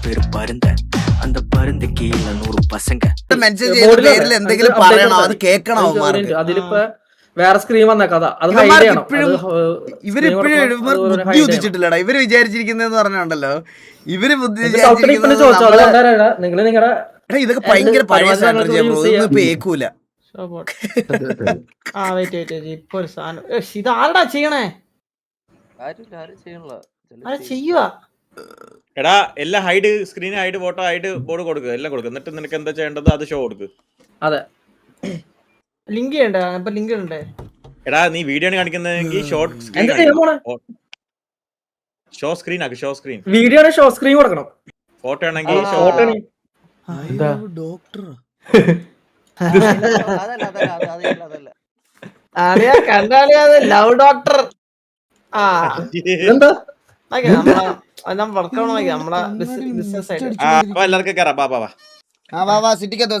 പേര് പരുന്ത அந்த പരുന്ത് കീഴിൽ 100 പസംഗ മെൻഷൻ ചെയ്ത പേരിൽ എന്തെങ്കിലും പറയണോ അത് കേൾക്കണോ അവന്മാർക്ക് അതിലിപ്പോ വേറെ സ്ക്രീൻ വന്ന കഥ അത് ഇവരിപ്പോഴും ബുദ്ധി ഉദിച്ചിട്ടില്ലടാ. ഇവര് വിചാരിച്ചിരിക്കുന്നതെന്ന് പറഞ്ഞുണ്ടല്ലോ, ഇവര് ബുദ്ധി ഇതൊക്കെ ഭയങ്കര പഴയ സ്ട്രാറ്റജി ഇപ്പൊ ഏക്കൂല. ഇപ്പൊ ഒരു സാധനം ഇത് ആരടാ ചെയ്യണേ ചെയ്യുക എടാ എല്ലാം hide screen hide photo hide board കൊടുക്കുക, എല്ലാം കൊടുക്കുക. എന്നിട്ട് നിനക്ക് എന്താ ചെയ്യേണ്ടത് അത് ഷോ കൊടുക്കുക. അതെ, ലിങ്ക് ചെയ്യണ്ടേ? ഇപ്പൊ ലിങ്ക് ഉണ്ടേ. എടാ നീ വീഡിയോ ആണ് കാണിക്കുന്നതെങ്കിൽ ഷോർട്ട് സ്ക്രീൻ ഷോ സ്ക്രീൻ ആക്ക്. Show screen video show screen കൊടുക്കണം. ഫോട്ടോ ആണെങ്കിൽ ഡോക്ടർ കണ്ടാളിയാ ലവ് ഡോക്ടർ. ആ എന്താ നമ്മളെ ബിസിനസ് ആയിട്ട് എല്ലാവർക്കും കയറാം. വാ സിറ്റിക്കത്തോ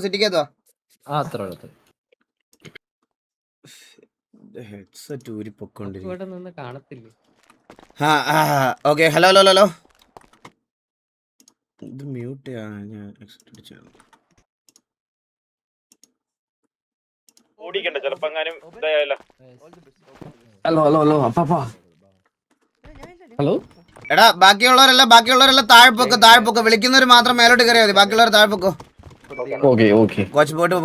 ഹെഡ്സെറ്റ് ഊരി പൊക്കോണ്ടിരിക്കും. ഓക്കെ, ഹലോ ഇത് മ്യൂട്ട് ഞാൻ ഓടിക്കണ്ട ചിലപ്പോ എങ്ങാനും ഇതായാലോ. ഹലോ എടാ ബാക്കിയുള്ളവരെല്ലാം താഴ്പ്പൊക്കെ വിളിക്കുന്നവര് മാത്രം മേലോട്ട് കയറിയാ മതി. ബാക്കിയുള്ളവർ താഴ്പ്പൊക്കോ. ഓക്കെ കോച്ച് പോട്ട്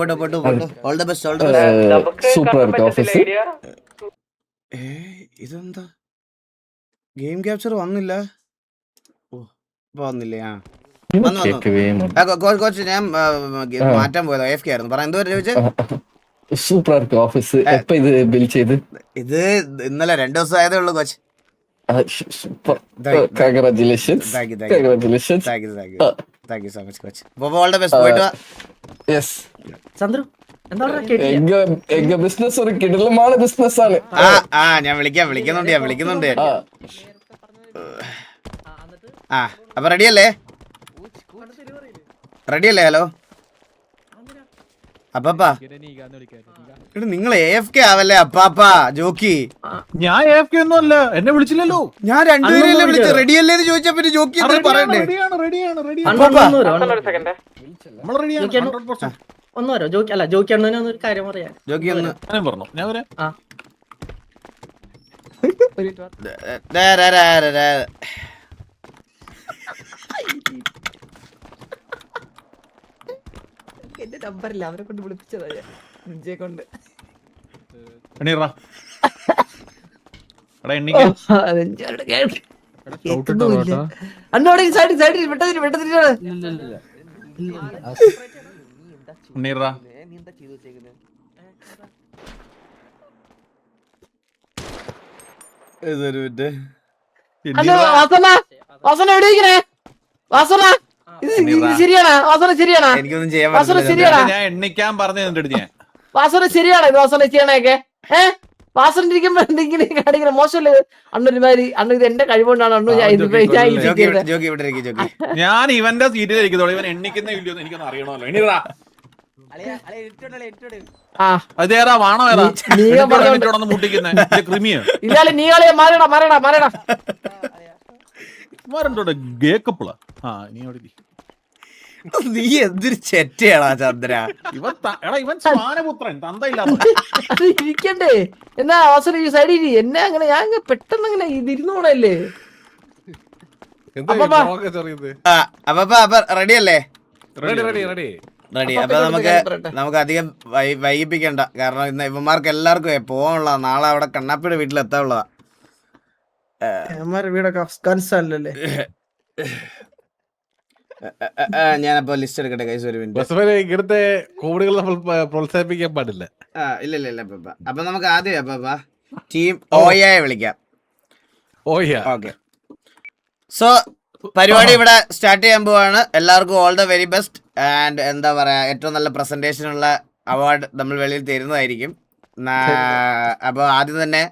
all the best. Super office. ഇതെന്താ ഗെയിം ക്യാപ്ചർ വന്നില്ല? വന്നില്ലേ? കോച്ച് ഞാൻ മാറ്റാൻ പോയത് AFK ആയിരുന്നു. പറ എന്തുവരെ ചോദിച്ചേ? സൂപ്പർ ഓഫീസ് എപ്പോ ഇത് ബിൽ ചെയ്ത്? ഇത് ഇന്നലെ 2 ദിവസം ആയതേ ഉള്ളൂ coach. Congratulations. Thank you so much coach. All the best. പോയിട്ട് വാ. Yes. ചന്ദ്രു എന്താ എങ്ക ബിസിനസ് ഒരു കിടലമാണ് ബിസിനസ് ആണ്. ഞാൻ വിളിക്കുന്നുണ്ട്. അപ്പൊ റെഡിയല്ലേ? ഹലോ അപ്പാ നിങ്ങൾ AFK ആവല്ലേ അപ്പാപ്പാ? ജോക്കി ഞാൻ AFK ഒന്നും അല്ല, എന്നെ വിളിച്ചില്ലല്ലോ. ഞാൻ രണ്ടുപേരെല്ലാം വിളിച്ചു. റെഡിയല്ലേ എന്ന് ചോദിച്ചാ പിന്നെ ജോക്കി എന്താ പറയണ്ടേ? ഒന്നോ ജോക്കി ഒരു കാര്യം പറയാം. ജോക്കി ഒന്ന് പറഞ്ഞു ഞാൻ വരാം. എന്റെ നമ്പറില്ല, അവരെ കൊണ്ട് വിളിപ്പിച്ചതാ നെഞ്ചെ കൊണ്ട്. എനിക്കൊന്നും ചെയ്യാൻ പറ്റില്ല. ഞാൻ എണ്ണിക്കാൻ പറഞ്ഞു വാസന ശരിയാണ് ഇത് വാസന ചെയ്യണേക്കെ. വാസനിരിക്കുമ്പോ കാണിക്കുന്ന മോശമല്ലേ അണ്ണൊരുമാതിരി? അണ്ണ ഇത് എന്റെ കഴിവുകൊണ്ടാണ് അണ്ണു ഞാൻ ഇവന്റെ സീറ്റിൽ ഇരിക്കുന്നോളൂ. ഇവൻ എണ്ണിക്കുന്ന ഇല്ലയോ എനിക്കൊന്ന് അറിയണമല്ലോ. എണീറാ അതേതാ വാണോ ഏതാ മുട്ടിക്കുന്ന ക്രിമിയോ? ഇല്ലാലെ നീ കളിയെ മാറടാ ഗേക്കപ്പിളാ. നീ എന്തൊരു ചെറ്റയാണാ ചന്ദ്ര. ഇവൻ സ്വാനപുത്രൻ തന്തയില്ലാത്ത. അത് ഇരിക്കണ്ടേ എന്നാ അവസരം ഈ സൈഡിൽ എന്നെ അങ്ങനെ ഞാൻ പെട്ടെന്ന് അങ്ങനെ ഇരുന്നോണല്ലേ. അപ്പൊ റെഡി അല്ലേ? റെഡി. അപ്പൊ നമുക്ക് അധികം വൈകിപ്പിക്കണ്ട. കാരണം ഇന്ന് ഇവന്മാർക്ക് എല്ലാവർക്കും പോകാനുള്ള നാളെ അവിടെ കണ്ണാപ്പിയുടെ വീട്ടിലെത്താനുള്ളതാ. വീടൊക്കെ അഫ്ഗാനിസ്ഥാനിലല്ലേ? ഞാനപ്പോ ലിസ്റ്റ് എടുക്കട്ടെ കൈസ്, ഒരു മിനിറ്റ്. ഇങ്ങനത്തെ കോമഡികൾ നമ്മൾ പ്രോത്സാഹിപ്പിക്കാൻ പാടില്ല. ഇല്ല അപ്പൊ നമുക്ക് ആദ്യം ടീം ഓയയെ വിളിക്കാം. ഓക്കെ, സോ പരിപാടി ഇവിടെ സ്റ്റാർട്ട് ചെയ്യാൻ പോവാണ്. എല്ലാവർക്കും all the very best. And എന്താ പറയാ, ഏറ്റവും നല്ല പ്രസന്റേഷൻ ഉള്ള അവാർഡ് നമ്മൾ വെളിയിൽ തരുന്നതായിരിക്കും. അപ്പൊ ആദ്യം തന്നെ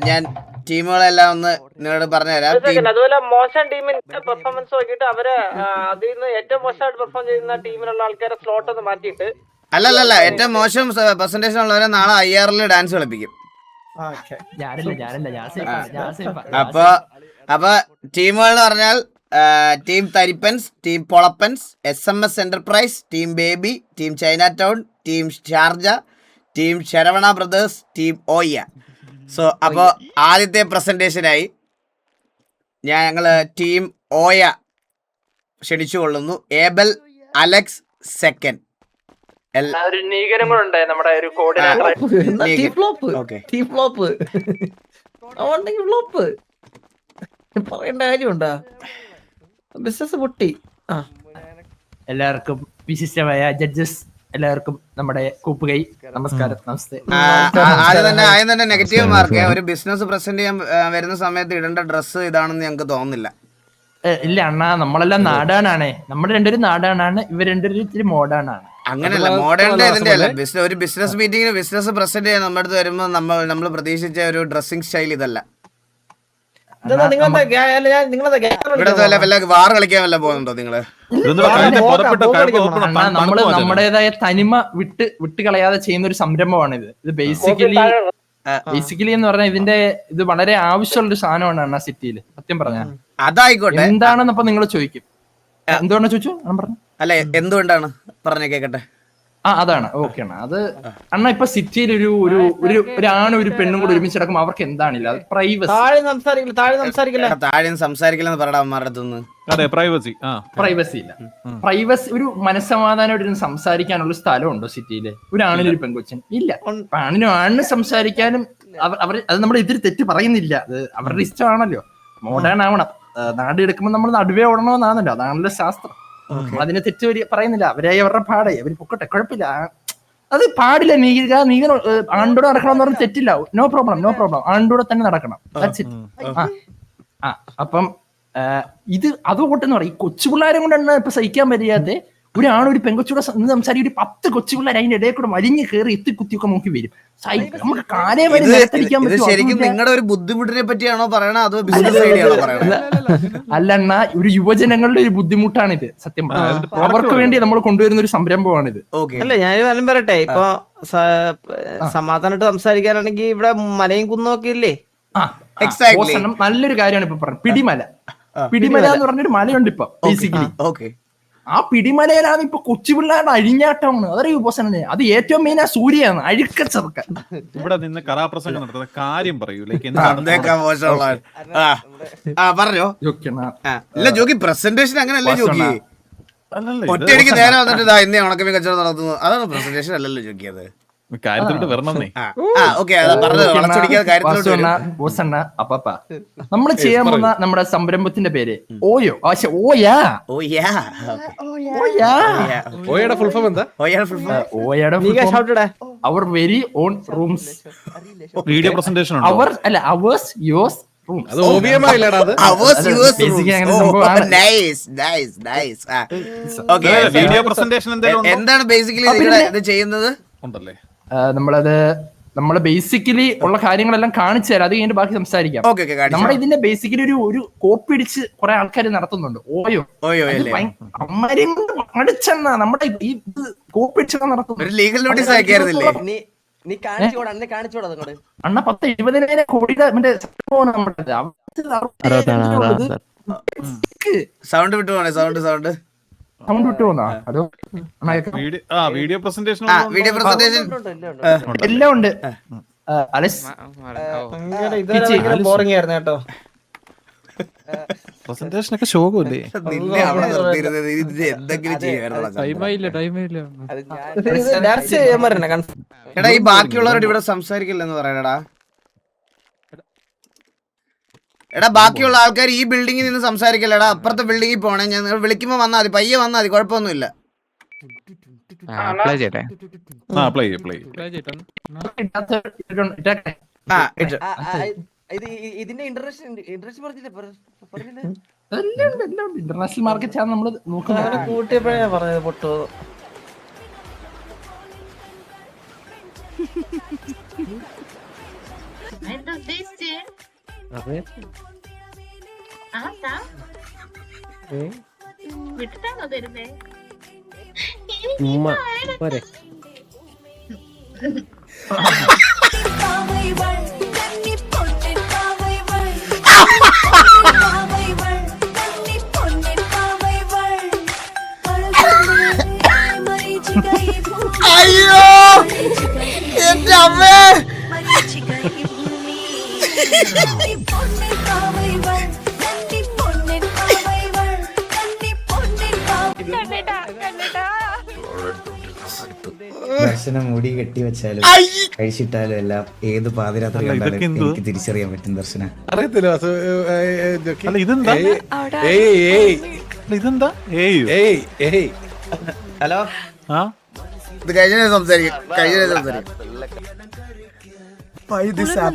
ഞാൻ ടീമുകളെല്ലാം ഒന്ന് നിങ്ങളോട് പറഞ്ഞുതരാം. അതുപോലെ മോശം ടീമിന്റെ പെർഫോമൻസ് നോക്കിയിട്ട് അവര് അതിൽ നിന്ന് ഏറ്റവും മോശമായിട്ട് പെർഫോം ചെയ്യുന്ന ടീമിലുള്ള ആൾക്കാരെ സ്ലോട്ട് ഒന്ന് മാറ്റിയിട്ട് അല്ലല്ല ഏറ്റവും മോശം പ്രസന്റേഷൻ ഉള്ളവരെ നാളെ IRL ഡാൻസ് കളിപ്പിക്കും. അപ്പൊ ടീമുകൾ എന്ന് പറഞ്ഞാൽ ടീം തരിപ്പൻസ്, ടീം പൊളപ്പൻസ്, SMS enterprise, team baby, team China town, team Sharjah, team Saravana brothers, team ഓയ. സോ അപ്പോൾ ആദ്യത്തെ പ്രസന്റേഷനായി ഞങ്ങൾ ടീം ഓയ ക്ഷണിച്ചു കൊള്ളുന്നു. Abel Alex second. ഒരു നീകനും കൂടെ ഉണ്ട് നമ്മുടെ ഒരു കോർഡിനേറ്റർ. പറയേണ്ട കാര്യമുണ്ടാ? ബിസിനസ് പൊട്ടി. എല്ലാവർക്കും വിശിഷ്ടമായ ജഡ്ജസ് എല്ലാവർക്കും നമ്മുടെ കൂപ്പുകൈ നമസ്കാരം. നമസ്തേ. ആദ്യം തന്നെ നെഗറ്റീവ് മാർക്ക്. ഒരു ബിസിനസ് പ്രസന്റ് ചെയ്യാൻ വരുന്ന സമയത്ത് ഇടേണ്ട ഡ്രസ്സ് ഇതാണെന്ന് ഞങ്ങൾക്ക് തോന്നുന്നില്ല. ഇല്ല അണ്ണാ, നമ്മളെല്ലാം നാടാണാണേ. നമ്മൾ രണ്ടുപേരും നാടാണാണ്, ഇവർ രണ്ടുപേരും ഇത്തിരി മോഡേണാണ്. അങ്ങനെയല്ല, മോഡേണിന്റെ ഇതിന്റെ അല്ല. ഒരു ബിസിനസ് മീറ്റിംഗിന് ബിസിനസ് പ്രസന്റ് ചെയ്യാൻ നമ്മുടെ അടുത്ത് വരുമ്പോൾ നമ്മൾ പ്രതീക്ഷിച്ച ഒരു ഡ്രസ്സിംഗ് സ്റ്റൈൽ ഇതല്ല. ഇവിടെ വാർ കളിക്കാൻ വല്ല പോകുന്നുണ്ടോ നിങ്ങള്? നമ്മള് നമ്മുടേതായ തനിമ വിട്ട് കളയാതെ ചെയ്യുന്ന ഒരു സംരംഭമാണിത്. ഇത് ബേസിക്കലി എന്ന് പറഞ്ഞാൽ ഇത് വളരെ ആവശ്യമുള്ള ഒരു സാധനമാണ് അണ്ണാ സിറ്റിയിൽ. സത്യം പറഞ്ഞ അതായിക്കോട്ടെ, എന്താണെന്ന് അപ്പൊ നിങ്ങൾ ചോദിക്കും. എന്തുകൊണ്ടാ ചോദിച്ചു? പറഞ്ഞു അല്ല, എന്തുകൊണ്ടാണ് പറഞ്ഞ കേക്കട്ടെ. അതാണ് ഓക്കെ അണ്ണ. അത് അണ്ണ ഇപ്പൊ സിറ്റിയിൽ ഒരു ആണും ഒരു പെണ്ണും കൂടെ ഒരുമിച്ച് നടക്കുമ്പോൾ അവർക്ക് എന്താണില്ല പ്രൈവസി. താഴെ സംസാരിക്കില്ലെന്ന് പറയടാ അമ്മമാരുടെ അടുത്തുനിന്ന്. പ്രൈവസി ഇല്ല. പ്രൈവസി, ഒരു മനസ്സമാധാനമായിട്ട് സംസാരിക്കാനുള്ള സ്ഥലമുണ്ടോ സിറ്റിയില്? ഒരു ആണിനും ഒരു പെൺകൊച്ചിനും ഇല്ല. ആണിനും സംസാരിക്കാനും അത് നമ്മൾ എതിര് തെറ്റ് പറയുന്നില്ല. അത് അവരുടെ ഇഷ്ടമാണല്ലോ. മോഡേൺ ആവണം. നാട് എടുക്കുമ്പോൾ നമ്മൾ നടുവേ ഓടണമെന്നാണല്ലോ, അതാണല്ലോ ശാസ്ത്രം. അതിനെ തെറ്റ് പറയുന്നില്ല. അവരായി അവരുടെ പാടായി, അവര് പൊക്കട്ടെ, കുഴപ്പമില്ല. അത് പാടില്ല. നീക ആണ്ടൂടെ നടക്കണം എന്ന് പറഞ്ഞാൽ തെറ്റില്ല. No problem. ആണ്ടൂടെ തന്നെ നടക്കണം. അപ്പം അതുകൊണ്ടെന്ന് പറയും, ഈ കൊച്ചു പിള്ളേരെ കൊണ്ടാണ് ഇപ്പൊ സഹിക്കാൻ പറ്റാതെ. ഒരു പെങ്കൊച്ചൂടെ സംസാരിക്കും. 10 കൊച്ചു പിള്ളേർ അതിന്റെ ഇടയിൽ കൂടെ വലിഞ്ഞ് കയറി എത്തിക്കുത്തിയൊക്കെ നോക്കി വരും. നമുക്ക് കാലേ വരെ നിലത്തിരിക്കാൻ പറ്റും. ശരിക്കും നിങ്ങളുടെ ഒരു ബുദ്ധിമുട്ടിനെ പറ്റിയാണോ പറയണത് അതോ ബിസിനസ് ഐഡിയാണോ പറയണത്? അല്ലണ്ണ, ഒരു യുവജനങ്ങളുടെ ഒരു ബുദ്ധിമുട്ടാണിത്. സത്യം പറഞ്ഞാൽ അവർക്ക് വേണ്ടി നമ്മൾ കൊണ്ടുവരുന്ന ഒരു സംരംഭമാണിത്. അല്ല, ഞാനൊരു കാര്യം പറയട്ടെ. ഇപ്പൊ സമാധാനമായിട്ട് സംസാരിക്കാനാണെങ്കിൽ ഇവിടെ മലയും കുന്നൊക്കെ ഇല്ലേ? നല്ലൊരു കാര്യമാണ് ഇപ്പൊ പറഞ്ഞത്. പിടിമല എന്ന് പറഞ്ഞൊരു മലയുണ്ട് ഇപ്പൊ ബേസിക്കലി. ആ പിടിമലയിലാണ് ഇപ്പൊ കൊച്ചുപിള്ളേരുടെ അഴിഞ്ഞാട്ടമാണ്. അതറിയോ ബോസനെ? അത് ഏറ്റവും മെയിൻ ആ സൂര്യാണ്. അഴുക്കച്ചെറുക്കാൻ ഇവിടെ നിന്ന് കഥാപ്രസംഗം നടത്തുന്ന കാര്യം പറയൂ. പറഞ്ഞോ. ഇല്ല ജോക്കി, പ്രസന്റേഷൻ അങ്ങനല്ലേ ജോക്കി? ഒറ്റയടിക്ക് നേരെ വന്നിട്ട് ഇന്ന് ഉണക്കമീൻ കച്ചവടം നടത്തുന്നു, അതാണ് പ്രസന്റേഷൻ അല്ലല്ലോ ജോക്കി. അത് കാര്യത്തിലോട്ട് വരണന്നേ. നമ്മൾ ചെയ്യാൻ പോകുന്ന നമ്മുടെ സംരംഭത്തിന്റെ പേര് ഓയോ. ഓയുടെ ഫുൾ ഫോം എന്താ? Our very own rooms. Video presentation ours yours rooms. അത് ഓബിയമായില്ലടാ. വീഡിയോ പ്രസന്റേഷൻ എന്താണ് ബേസിക്കലി ഇത് ചെയ്യുന്നത്? ഉണ്ടല്ലേ, നമ്മള് ബേസിക്കലി ഉള്ള കാര്യങ്ങളെല്ലാം കാണിച്ചു തരാം. അത് കഴിഞ്ഞിട്ട് ബാക്കി സംസാരിക്കാം. നമ്മുടെ ഇതിന്റെ ബേസിക്കലി ഒരു കോപ്പി അടിച്ച് കുറെ ആൾക്കാർ നടത്തുന്നുണ്ട്. ഓയോ അമ്മരെയും കൊണ്ട് അടിച്ചെന്നാ നമ്മുടെ ഈ കോപ്പി അടിച്ചൊക്കെ നടത്തുന്നു. അണ്ണ 10-20,000 കോടിയുടെ മറ്റേ സൗണ്ട് വിട്ടു പോണേ. സൗണ്ട് വിട്ടു പോന്നാ. അതോ വീഡിയോ പ്രസന്റേഷൻ എല്ലാം ഉണ്ട്. ബോറിംഗ് ആയിരുന്നു കേട്ടോ. പ്രസന്റേഷൻ ഒക്കെ ശോകമല്ലേ? എടാ, ഈ ബാക്കിയുള്ളവരോട് ഇവിടെ സംസാരിക്കില്ലെന്ന് പറയണടാ. എടാ, ബാക്കിയുള്ള ആൾക്കാർ ഈ ബിൽഡിങ്ങിൽ നിന്ന് സംസാരിക്കില്ലടാ. അപ്പുറത്തെ ബിൽഡിങ്ങിൽ പോണേ. ഞാൻ വിളിക്കുമ്പോ വന്നാൽ മതി, പയ്യെ വന്നാൽ മതി, കുഴപ്പമൊന്നുമില്ല. ഇന്റർനാഷണൽ മാർക്കറ്റ് ആണ് നമ്മള് നോക്കുന്നത്. കൂട്ടിയപ്പോഴാ പറഞ്ഞത് പൊട്ടോ. വിട്ടിട്ടാണോ തരുന്നേ? അയ്യോ എന്റെ അമ്മേ ദർശനം മുടി കെട്ടി വെച്ചാലും കഴിച്ചിട്ടാലും എല്ലാം ഏത് പാതിരാത്രി കണ്ടാലും എനിക്ക് തിരിച്ചറിയാൻ പറ്റും ദർശന. അറിയത്തില്ല വാസു. ഇതെന്താ ഇതെന്താ ഹലോ ഇത് കഴിഞ്ഞ സംസാരിക്കും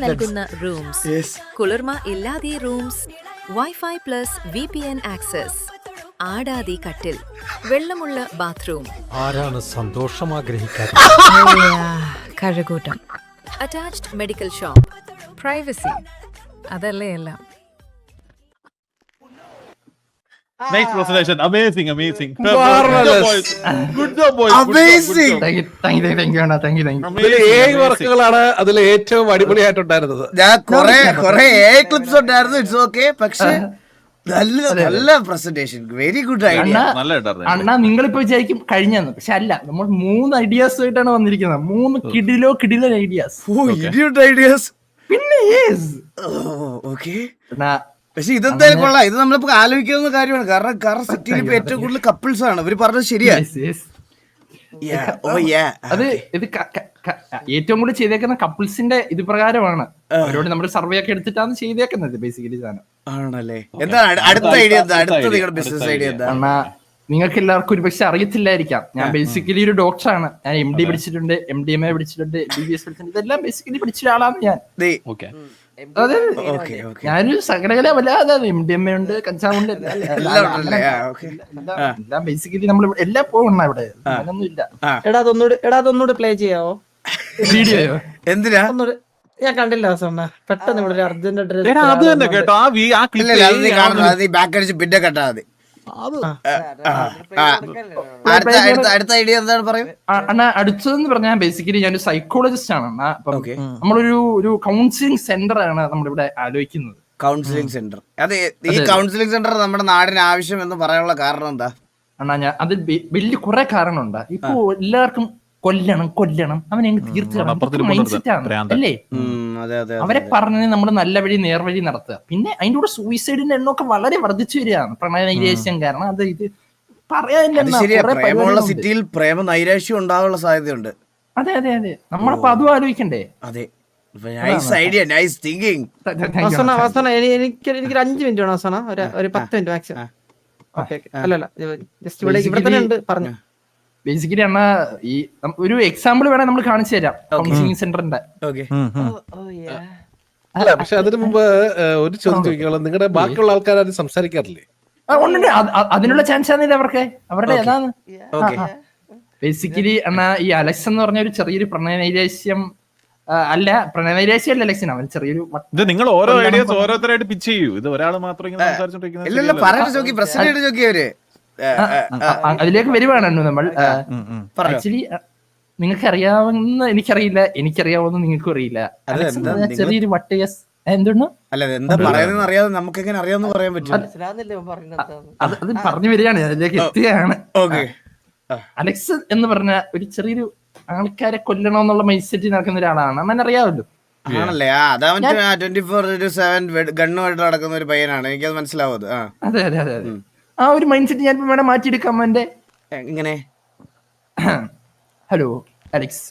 നൽകുന്ന റൂംസ്, കുളിർമ ഇല്ലാതെ rooms, wifi plus VPN access, ആടാതി കട്ടിൽ, വെള്ളമുള്ള ബാത്റൂം, ആരാണ് സന്തോഷം ആഗ്രഹിക്കാറ്? Kazhakkoottam, attached medical shop, privacy, അതല്ലേ എല്ലാം. Nice presentation. Amazing amazing. Good job boys. Amazing. Thank you അണ്ണാ, താങ്ക് യു. ഇതില് 7 വർക്കുകളാണ് അതിൽ ഏറ്റവും അടിപൊളിയായിട്ടുണ്ടായിരുന്നത്. ഞാൻ കൊറേ ക്ലിപ്സ് ഉണ്ടായിരുന്നു. It's okay. പക്ഷെ നല്ല പ്രസന്റേഷൻ. Very good idea. അണ്ണാ നിങ്ങളിപ്പോ വിചാരിക്കും കഴിഞ്ഞെന്ന്, പക്ഷെ അല്ല. നമ്മൾ 3 ഐഡിയാസ് ആയിട്ടാണ് വന്നിരിക്കുന്നത്. 3 കിടിലോ ഐഡിയാസ്. ഐഡിയാസ്. പിന്നെ ഓക്കെ. പക്ഷെ ഇതെന്തായാലും കൊള്ളാം. ഇത് നമ്മളിപ്പോ ആലോചിക്കുന്ന കാര്യമാണ്. കാരണം സിറ്റിയിൽ ഇപ്പൊ ഏറ്റവും കൂടുതൽ കപ്പിൾസ് ആണ്. ഇവര് പറഞ്ഞത് ശരിയാണ്. അത് ഇത് ഏറ്റവും കൂടുതൽ ചെയ്തേക്കുന്ന കപ്പിൾസിന്റെ ഇത് പ്രകാരമാണ്. അവരോട് നമ്മൾ സർവേ ഒക്കെ എടുത്തിട്ടാണ് ചെയ്തേക്കുന്നത് ബേസിക്കലി സാധനം. ആണല്ലേ? എന്താണ് അടുത്ത ഐഡിയ? അടുത്ത നിങ്ങളുടെ ബിസിനസ് ഐഡിയ എന്താ? നിങ്ങൾക്ക് എല്ലാവർക്കും ഒരു പക്ഷെ അറിയത്തില്ലായിരിക്കാം. ഞാൻ ബേസിക്കലി ഒരു ഡോക്ടറാണ്. ഞാൻ MD പഠിച്ചിട്ടുണ്ട്, MDMA പഠിച്ചിട്ടുണ്ട്, MBBS പഠിച്ചിട്ടുണ്ട്. ഇതെല്ലാം ബേസിക്കലി പഠിച്ച ഒരാളാണ് ഞാൻ. അതെ, ഞാനൊരു സകലകലമല്ല. അതാണ് MDMA ഉണ്ട്, കഞ്ചാവുണ്ട്, എല്ലാം ബേസിക്കലി നമ്മൾ എല്ലാം പോകണം. ഇവിടെ അങ്ങനൊന്നും ഇല്ല. അതൊന്നുകൂടി പ്ലേ ചെയ്യാവോ? വീഡിയോയോ? എന്തിനാ? ഞാൻ കണ്ടില്ല അവസാനം. പെട്ടെന്ന് ഇവിടെ അർജന്റ് അത് തന്നെ കേട്ടോ. ബാക്ക് അടിച്ച് പിന്നെ കെട്ടാ മതി. അടുത്ത ഐഡിയ എന്താണ് പറയും? അണ്ണാ അടുത്തതെന്ന് പറഞ്ഞാൽ ബേസിക്കലി ഞാനൊരു സൈക്കോളജിസ്റ്റ് ആണ്. നമ്മളൊരു കൗൺസിലിംഗ് സെന്റർ ആണ് നമ്മളിവിടെ ആലോചിക്കുന്നത്. Counselling centre. അതെ, ഈ കൗൺസിലിംഗ് സെന്റർ നമ്മുടെ നാടിന് ആവശ്യം എന്ന് പറയാനുള്ള കാരണം എന്താ? അണ്ണാ ഞാൻ അത് വലിയ കുറെ കാരണമുണ്ട്. ഇപ്പൊ എല്ലാവർക്കും കൊല്ലണം അവനെ തീർച്ചയായും അല്ലേ? അവരെ പറഞ്ഞ് നമ്മൾ നല്ല വഴി നേർവഴി നടത്തുക. പിന്നെ അതിന്റെ കൂടെ സൂയിസൈഡിന്റെ എണ്ണമൊക്കെ വളരെ വർദ്ധിച്ചു വരികയാണ് പ്രണയനൈരാശ്യം കാരണം. അത് ഇത് പറയാൻ സിറ്റിയിൽ പ്രേമ നൈരാശ്യം ഉണ്ടാകാനുള്ള സാധ്യതയുണ്ട്. അതെ നമ്മളപ്പോ അതും ആലോചിക്കണ്ടേ? അതെ, നൈസ് ഐഡിയ, നൈസ് തിങ്കിങ്. എനിക്ക് 5 മിനിറ്റ് വേണം അവസാനം. ഒരു 10 മിനിറ്റ് മാക്സിമം. അല്ലല്ല, ജസ്റ്റ് ഇവിടെ തന്നെ ഉണ്ട് പറഞ്ഞു. ബേസിക്കലി അണ്ണാ ഈ ഒരു എക്സാമ്പിൾ വേണേ നമ്മൾ കാണിച്ചു തരാം കൗൺസിലിംഗ് സെന്ററിന്റെ. അല്ല, പക്ഷെ അതിനു മുമ്പ് ഒരു ചോദ്യം ചോദിക്കാനുള്ളത്, നിങ്ങളുടെ ബാക്കിയുള്ള ആൾക്കാരും സംസാരിക്കാറില്ലേ? അതിനുള്ള ചാൻസ് ആണെന്നില്ല അവർക്ക്. അവരുടെ ഏതാണ് ബേസിക്കലി അണ്ണാ ഈ അലക്സ് എന്ന് പറഞ്ഞ ഒരു ചെറിയൊരു പ്രണയനൈരാശ്യം അല്ല, പ്രണയനൈരാശ്യം അല്ല അലക്സിന്. അവൻ ചെറിയൊരു നിങ്ങൾ ഓരോ ഐഡിയാസ് ഓരോരുത്തരായിട്ട് പിച്ച് ചെയ്യൂ. ഇത് ഒരാൾ മാത്രം ഇങ്ങനെ സംസാരിച്ചോണ്ടിരിക്കുന്നത്. അതിലേക്ക് വരുവാണല്ലോ നമ്മൾ. ആക്ച്വലി നിങ്ങൾക്ക് അറിയാവുന്ന എനിക്കറിയില്ല, എനിക്കറിയാവുന്ന നിങ്ങൾക്കും അറിയില്ല. ചെറിയൊരു വട്ടയസ് എന്തുകൊണ്ട് നമുക്ക് എങ്ങനെ അറിയാമെന്ന് പറയാൻ പറ്റും. അത് പറഞ്ഞു വരികയാണ്, അതിലേക്ക് എത്തുകയാണ്. അലക്സ് എന്ന് പറഞ്ഞ ഒരു ചെറിയൊരു ആൾക്കാരെ കൊല്ലണമെന്നുള്ള മൈൻഡ് സെറ്റ് നടക്കുന്ന ഒരാളാണ്. അമ്മ അറിയാമല്ലോ. ആണല്ലേ? അതവൻ 24/7 ഗണ്ണുമായിട്ട് നടക്കുന്ന ഒരു പയ്യനാണ്. എനിക്കത് മനസ്സിലാവും. അതെ ആ ഒരു മൈൻഡ് സെറ്റ് ഞാൻ വേണം മാറ്റിയെടുക്കാം. എന്റെ ഇങ്ങനെ ഹലോ അലക്സ്,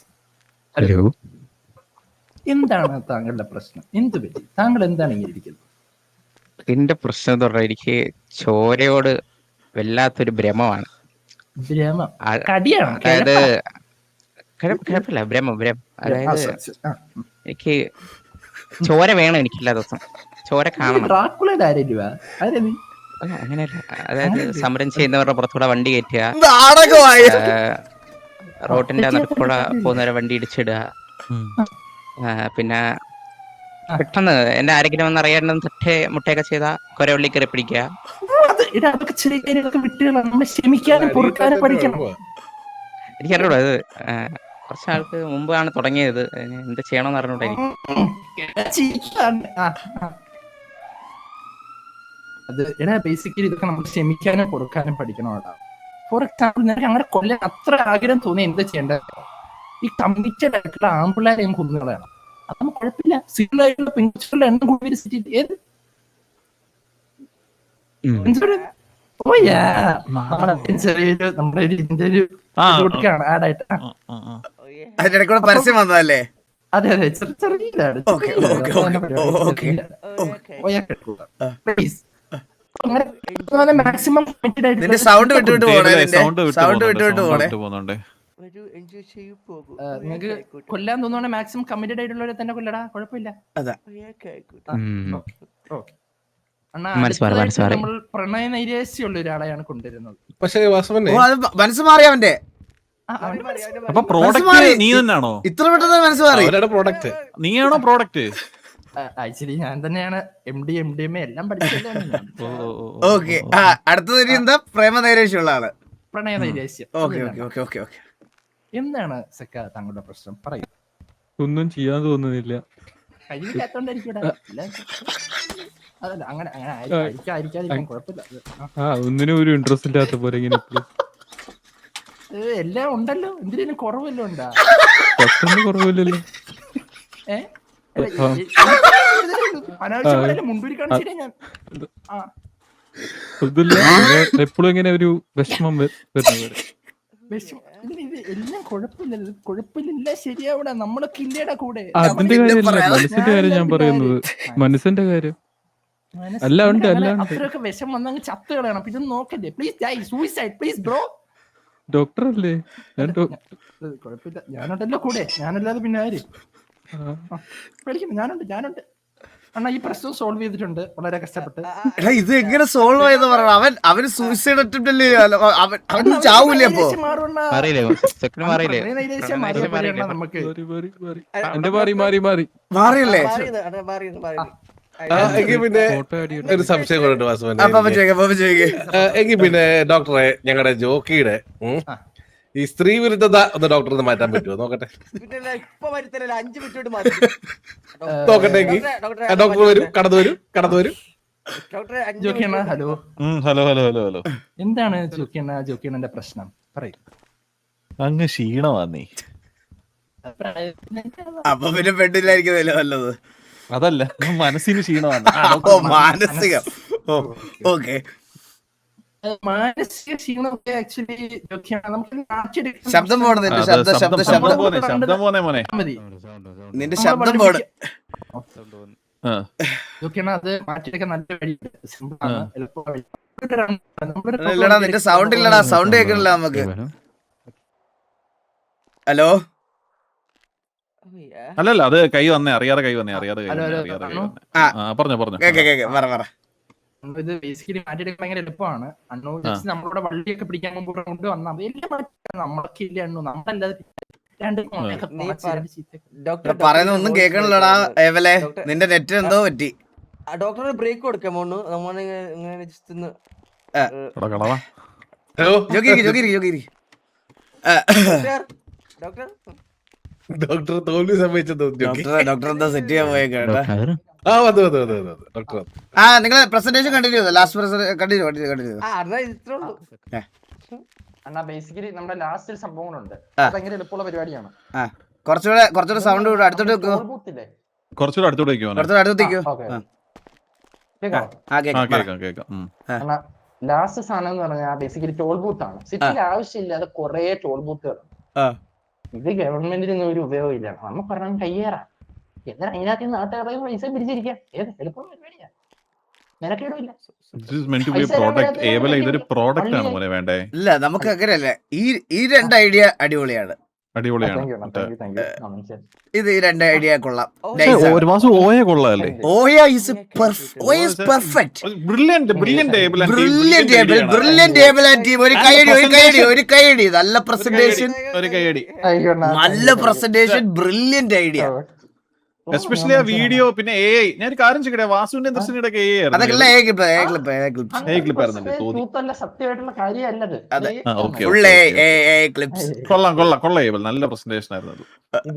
ഹലോ, എന്താണ് താങ്കളുടെ പ്രശ്നം? എന്ത് പറ്റി? താങ്കൾ എന്താണ് ഇങ്ങനെ ഇരിക്കുന്നത്? എന്റെ പ്രശ്നം എന്ന് പറഞ്ഞാൽ എനിക്ക് ചോരയോട് വല്ലാത്തൊരു ഭ്രമമാണ്. ഭ്രമം? കടിയാണ്? അതായത് കുഴപ്പമില്ല, ഭ്രമം. അതായത് എനിക്ക് ചോര വേണം, എനിക്കില്ലാ ദിവസം ചോര കാണണം. അങ്ങനെയല്ല, അതായത് സമരം ചെയ്യുന്നവരുടെ പുറത്തൂടെ വണ്ടി കയറ്റുക, റോഡിന്റെ നടുക്കൂടെ പോകുന്നവരെ വണ്ടി ഇടിച്ചിടുക, പിന്നെ പെട്ടെന്ന് എന്റെ ആരെങ്കിലും ഒന്ന് അറിയാണ്ട് മുട്ടയൊക്കെ ചെയ്താ കൊരവള്ളി കയറി പിടിക്കുക. എനിക്കറിയൂടാ, ഇത് കുറച്ചാൾക്ക് മുമ്പാണ് തുടങ്ങിയത്. എന്ത് ചെയ്യണമെന്ന് അറിഞ്ഞൂടാ എനിക്ക്. അത് ബേസിക്കലി ഇതൊക്കെ നമ്മൾ ക്ഷമിക്കാനും കൊടുക്കാനും പഠിക്കണം. ഫോർ എക്സാമ്പിൾ നിനക്ക് അങ്ങനെ കൊല്ലാൻ അത്ര ആഗ്രഹം തോന്നി എന്താ ചെയ്യേണ്ടത്? ഈ കമ്മിറ്റഡ് ആയിട്ടുള്ള ആമ്പിള്ളേരെ കുന്നുകളാണ്. അതൊന്നും കുഴപ്പമില്ല. സിംഗിൾ ആയിട്ടുള്ള പെൺകുട്ടികളുടെ എണ്ണം കൂടി സിറ്റി ഏത് നമ്മുടെ ഇതിന്റെ ഒരു കൊടുക്കുകയാണ് ആഡായിട്ട്. അതിന്റെ കൂടെ പരസ്യം വന്നതല്ലേ? അതെ അതെ, ചെറിയ മാക്സിമം നിന്റെ സൗണ്ട് വിട്ടുവിട്ട് പോണേ, സൗണ്ട് വിട്ടുവിട്ട് പോണേ. നിങ്ങൾക്ക് കൊല്ലാൻ തോന്നുവാണെങ്കിൽ മാക്സിമം കമ്മിറ്റഡ് ആയിട്ടുള്ളവരെ തന്നെ കൊല്ലടാ, കുഴപ്പമില്ല. അതാ നമ്മൾ പ്രണയ നൈരാശ്യമുള്ള ഒരാളെയാണ് കൊണ്ടുവരുന്നത്. പക്ഷേ വാസവനെ മനസ്സ് മാറി അവന്റെ. അപ്പൊ പ്രോഡക്റ്റ് നീ തന്നെയാണോ? ഇത്ര പെട്ടെന്ന് മനസ്സ് മാറി. പ്രോഡക്റ്റ് നീയാണോ പ്രോഡക്റ്റ്? ആക്ച്വലി ഞാൻ തന്നെയാണ് MDMA എല്ലാം പഠിച്ചത്. ഓക്കെ, അടുത്തത് എന്താ? പ്രേമ നൈരാശ്യമുള്ള ആള്, പ്രണയ നൈരാശ്യം. എന്താണ് സെക്ക താങ്കളുടെ പ്രശ്നം? പറയൂ. ഒന്നും ചെയ്യാൻ തോന്നുന്നില്ല. കഴിവില്ലാത്തോണ്ടായിരിക്കും. അതല്ല, അങ്ങനെ ആയിരിക്കാതിരിക്കാൻ കുഴപ്പമില്ല. ഒന്നിനും ഒരു ഇൻട്രസ്റ്റ് ഇല്ലാത്ത പോലെ ഇങ്ങനെ എല്ലാം ഉണ്ടല്ലോ, എന്തിനും കുറവല്ലോ ഉണ്ടാ? കുറവില്ലല്ലോ. അനാവശ്യം മുൻപിൽ കാണിച്ചിട്ടേ ഞാൻ എപ്പോഴും ഇങ്ങനെ ഒരു വിഷമം വരുന്നത്. എല്ലാം കുഴപ്പമില്ല, ശരിയാവൂടാ. നമ്മളൊക്കെ ഇല്ലേടാ കൂടെ. അതിന്റെ കാര്യമല്ല, മനസ്സിന്റെ കാര്യം ഞാൻ പറയുന്നത്. മനസ്സിന്റെ കാര്യം അല്ല, ഉണ്ട് അത്രയൊക്കെ വിഷം വന്നങ്ങ് ചത്ത് കളയണം. പിന്നെ നോക്കല്ലേ, please suicide please bro. Doctor അല്ലേ? കുഴപ്പമില്ല, ഞാനുണ്ടല്ലോ കൂടെ. ഞാനല്ലാതെ പിന്നെ ആര്? പേടിക്കണം, ഞാനുണ്ട്. അണ്ണാ, ഈ പ്രശ്നം സോൾവ് ചെയ്തിട്ടുണ്ട് വളരെ കഷ്ടപ്പെട്ട്. ഇത് എങ്ങനെ സോൾവ് ആയെന്ന് പറയണം? അവന് സൂയിസൈഡ് അറ്റംപ്റ്റ് അല്ലേ? അവൻ ചാവൂലേ? അപ്പൊ നമുക്ക് മാറിയല്ലേ? എങ്കിൽ പിന്നെ ഒരു സംശയം കൊണ്ടിട്ട് വാസവൻ, എങ്കിൽ പിന്നെ ഡോക്ടറെ, ഞങ്ങളുടെ ജോക്കിയുടെ ഈ സ്ത്രീ വിരുദ്ധത ഒന്ന് ഡോക്ടറിന് മാറ്റാൻ പറ്റുമോ? നോക്കട്ടെ. നോക്കട്ടെ, ഡോക്ടർ വരും, കടന്നു വരും. ഹലോ. എന്താണ് ജോക്കിയണ്ണന്റെ പ്രശ്നം? പറയൂ. അങ്ങ് ക്ഷീണമാന്നേ. അപ്പൊ പിന്നെ പെണ്ണില്ലായിരിക്കുന്നല്ലോ നല്ലത്. അതല്ല, മനസ്സിന് ക്ഷീണമാണ്. മാനസികം. ഓക്കെ, മാനസിക ക്ഷീണമൊക്കെ ആക്ച്വലി ശബ്ദം പോണ നിന്റെ ശബ്ദം മതി. നിന്റെ ശബ്ദം പോണ്. അത് മാറ്റിയെടുക്കാൻ നല്ല വഴിയുണ്ട്. സിമ്പിളാണ്, എളുപ്പമാണ്. ഇല്ലടാ, നിന്റെ സൗണ്ട് ഇല്ലടാ, സൗണ്ട് കേൾക്കണില്ല നമുക്ക്. ഹലോ. അല്ലല്ല, അത് കൈ വന്നേ, അറിയാതെ കൈ വന്നേ. പറഞ്ഞോ. ഇത് ബേസിക്കലി മാറ്റിയെടുക്കാൻ ഭയങ്കര എളുപ്പമാണ്. അണ്ണു നമ്മളുടെ വള്ളിയൊക്കെ പിടിക്കാൻ മുമ്പ് കൊണ്ട് വന്നാൽ മതി. എല്ലാം നമ്മളൊക്കെ ഇല്ല അണ്ണു, നമ്മളല്ലാതെ പറയുന്ന ഒന്നും കേൾക്കണില്ലടാ. ഏവലെ, നിന്റെ നെറ്റ് എന്തോ പറ്റി. ഡോക്ടറെ ബ്രേക്ക് കൊടുക്കാമോ? ഡോക്ടർ തോൽവി സംഭവിച്ചത്. ഡോക്ടർ എന്താ സെറ്റ് ചെയ്യാൻ പോയ കേട്ടാ? ഡോക്ടർ നിങ്ങളെ പ്രസന്റേഷൻ കണ്ടിന്യൂ ചെയ്തോ? Last continue. അണ്ണാ, ബേസിക്കലി നമ്മുടെ ലാസ്റ്റ് ഒരു സംഭവങ്ങളുണ്ട്. ഭയങ്കര എളുപ്പമുള്ള പരിപാടിയാണ്. കുറച്ചുകൂടെ സൗണ്ട് അടുത്തോട്ട് വെക്കോ. കുറച്ചുകൂടെ അടുത്തോട്ട് വെക്കോ. ലാസ്റ്റ് സാധനം എന്ന് പറഞ്ഞാൽ ബേസിക്കലി ടോൾ ബൂത്ത് ആണ്. സിറ്റിയിൽ ആവശ്യമില്ലാതെ കുറെ ടോൾ ബൂത്തുകൾ. ഇത് ഗവൺമെന്റിന് ഒരു ഉപയോഗമില്ല. നമ്മൾ പറഞ്ഞ കയ്യേറാം. എന്നാൽ അതിനകത്ത് നാട്ടുകാരെ പൈസ പിരിച്ചിരിക്കാം. ഏത് എളുപ്പമുള്ള പരിപാടിയാ, മെനക്കേടുമില്ല. ഇല്ല, നമുക്ക് അങ്ങനെയല്ല. ഈ രണ്ട് ഐഡിയ അടിപൊളിയാണ്. ഇത് ഈ രണ്ട് ഐഡിയ കൊള്ളാം. ഒരു മാസം ഓയ കൊള്ളാല്ലേ? ഒരു കൈയടി. നല്ല പ്രസന്റേഷൻ, നല്ല പ്രസന്റേഷൻ, ബ്രില്യന്റ് ഐഡിയ. എസ്പെഷ്യലി ആ വീഡിയോ. പിന്നെ AI, ഞാൻ കാര്യം ചെയ്യട്ടെ, വാസുവിന്റെ ദർശനയുടെ സത്യമായിട്ടുള്ള കാര്യമല്ലത്. കൊള്ളാം. നല്ല പ്രസന്റേഷൻ ആയിരുന്നു അത്.